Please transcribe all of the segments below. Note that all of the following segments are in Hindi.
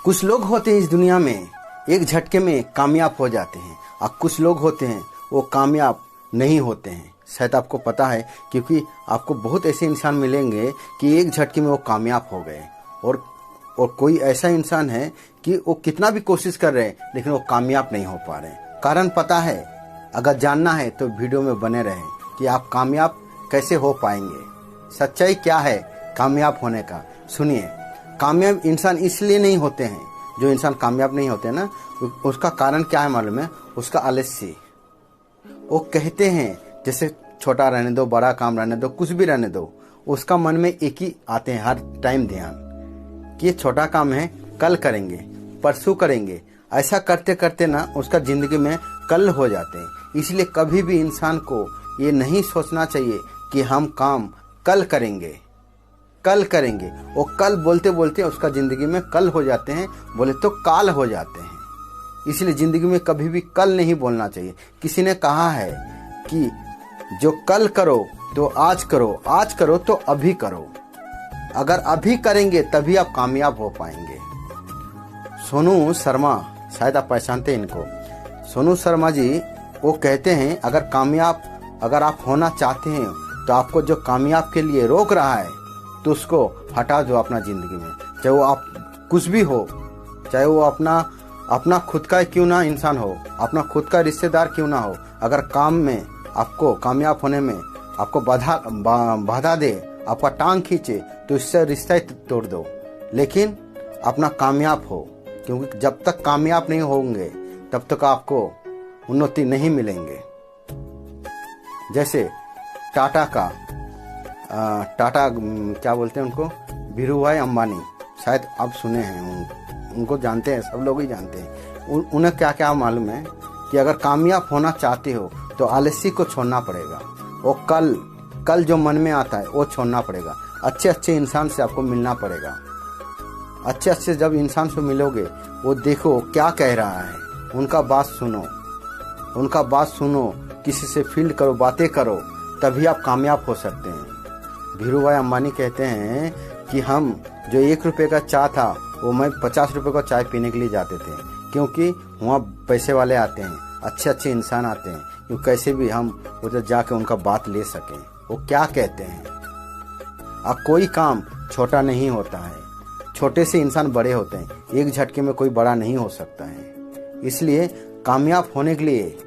कुछ लोग होते हैं इस दुनिया में एक झटके में कामयाब हो जाते हैं और कुछ लोग होते हैं वो कामयाब नहीं होते हैं। शायद आपको पता है, क्योंकि आपको बहुत ऐसे इंसान मिलेंगे कि एक झटके में वो कामयाब हो गए और कोई ऐसा इंसान है कि वो कितना भी कोशिश कर रहे हैं लेकिन वो कामयाब नहीं हो पा रहे। कारण पता है? अगर जानना है तो वीडियो में बने रहें कि आप कामयाब कैसे हो पाएंगे। सच्चाई क्या है कामयाब होने का, सुनिए। कामयाब इंसान इसलिए नहीं होते हैं, जो इंसान कामयाब नहीं होते ना, उसका कारण क्या है मालूम है? उसका आलस्य। वो कहते हैं जैसे छोटा रहने दो, बड़ा काम रहने दो, कुछ भी रहने दो, उसका मन में एक ही आते हैं हर टाइम ध्यान कि ये छोटा काम है, कल करेंगे, परसों करेंगे। ऐसा करते करते ना उसका जिंदगी में कल हो जाते हैं। इसलिए कभी भी इंसान को ये नहीं सोचना चाहिए कि हम काम कल करेंगे, कल करेंगे। वो कल बोलते बोलते उसका जिंदगी में कल हो जाते हैं, बोले तो काल हो जाते हैं। इसलिए जिंदगी में कभी भी कल नहीं बोलना चाहिए। किसी ने कहा है कि जो कल करो तो आज करो, आज करो तो अभी करो। अगर अभी करेंगे तभी आप कामयाब हो पाएंगे। सोनू शर्मा, शायद आप पहचानते हैं इनको। सोनू शर्मा जी वो कहते हैं अगर आप होना चाहते हैं तो आपको जो कामयाब के लिए रोक रहा है तो उसको हटा दो अपना जिंदगी में। चाहे वो आप कुछ भी हो, चाहे वो अपना खुद का क्यों ना इंसान हो, अपना खुद का रिश्तेदार क्यों ना हो, अगर काम में आपको कामयाब होने में आपको बाधा दे, आपका टांग खींचे, तो इससे रिश्ता ही तोड़ दो। लेकिन अपना कामयाब हो, क्योंकि जब तक कामयाब नहीं होंगे तब तक आपको उन्नति नहीं मिलेंगे। जैसे टाटा क्या बोलते हैं उनको, धीरूभाई अंबानी, शायद आप सुने हैं, उनको जानते हैं, सब लोग ही जानते हैं। उन्हें क्या क्या मालूम है कि अगर कामयाब होना चाहते हो तो आलस्य को छोड़ना पड़ेगा। वो कल जो मन में आता है वो छोड़ना पड़ेगा। अच्छे इंसान से आपको मिलना पड़ेगा। अच्छे जब इंसान से मिलोगे, वो देखो क्या कह रहा है, उनका बात सुनो, किसी से फील्ड करो, बातें करो, तभी आप कामयाब हो सकते हैं। धीरूभाई अंबानी कहते हैं कि हम जो 1 रुपये का चाय था वो मैं 50 रुपये का चाय पीने के लिए जाते थे, क्योंकि वहाँ पैसे वाले आते हैं, अच्छे इंसान आते हैं, क्योंकि कैसे भी हम उधर जाके उनका बात ले सकें। वो क्या कहते हैं, अब कोई काम छोटा नहीं होता है, छोटे से इंसान बड़े होते हैं, एक झटके में कोई बड़ा नहीं हो सकता है। इसलिए कामयाब होने के लिए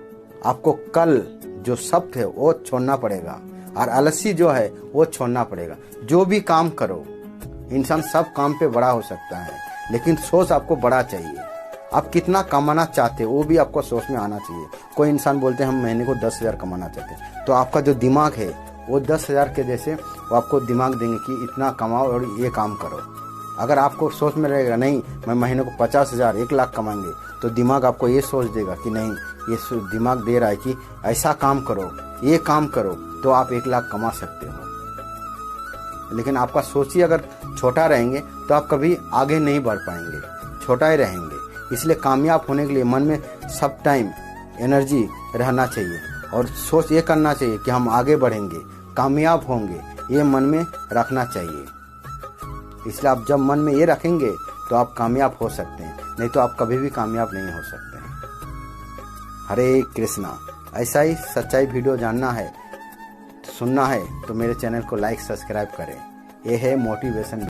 आपको कल जो शब्द है वो छोड़ना पड़ेगा और आलस्य जो है वो छोड़ना पड़ेगा। जो भी काम करो, इंसान सब काम पे बड़ा हो सकता है, लेकिन सोच आपको बड़ा चाहिए। आप कितना कमाना चाहते हो वो भी आपको सोच में आना चाहिए। कोई इंसान बोलते हैं हम महीने को 10,000 कमाना चाहते हैं, तो आपका जो दिमाग है वो 10,000 के जैसे वो आपको दिमाग देंगे कि इतना कमाओ और ये काम करो। अगर आपको सोच में रहेगा नहीं मैं महीने को 50,000 1 लाख कमाएंगे, तो दिमाग आपको ये सोच देगा कि नहीं, ये दिमाग दे रहा है कि ऐसा काम करो, ये काम करो, तो आप 1 लाख कमा सकते हो। लेकिन आपका सोच ही अगर छोटा रहेंगे तो आप कभी आगे नहीं बढ़ पाएंगे, छोटा ही रहेंगे। इसलिए कामयाब होने के लिए मन में सब टाइम एनर्जी रहना चाहिए और सोच ये करना चाहिए कि हम आगे बढ़ेंगे, कामयाब होंगे, ये मन में रखना चाहिए। इसलिए आप जब मन में ये रखेंगे तो आप कामयाब हो सकते हैं, नहीं तो आप कभी भी कामयाब नहीं हो सकते हैं। हरे कृष्णा। ऐसा ही सच्चाई वीडियो जानना है, सुनना है तो मेरे चैनल को लाइक सब्सक्राइब करें। ये है मोटिवेशन।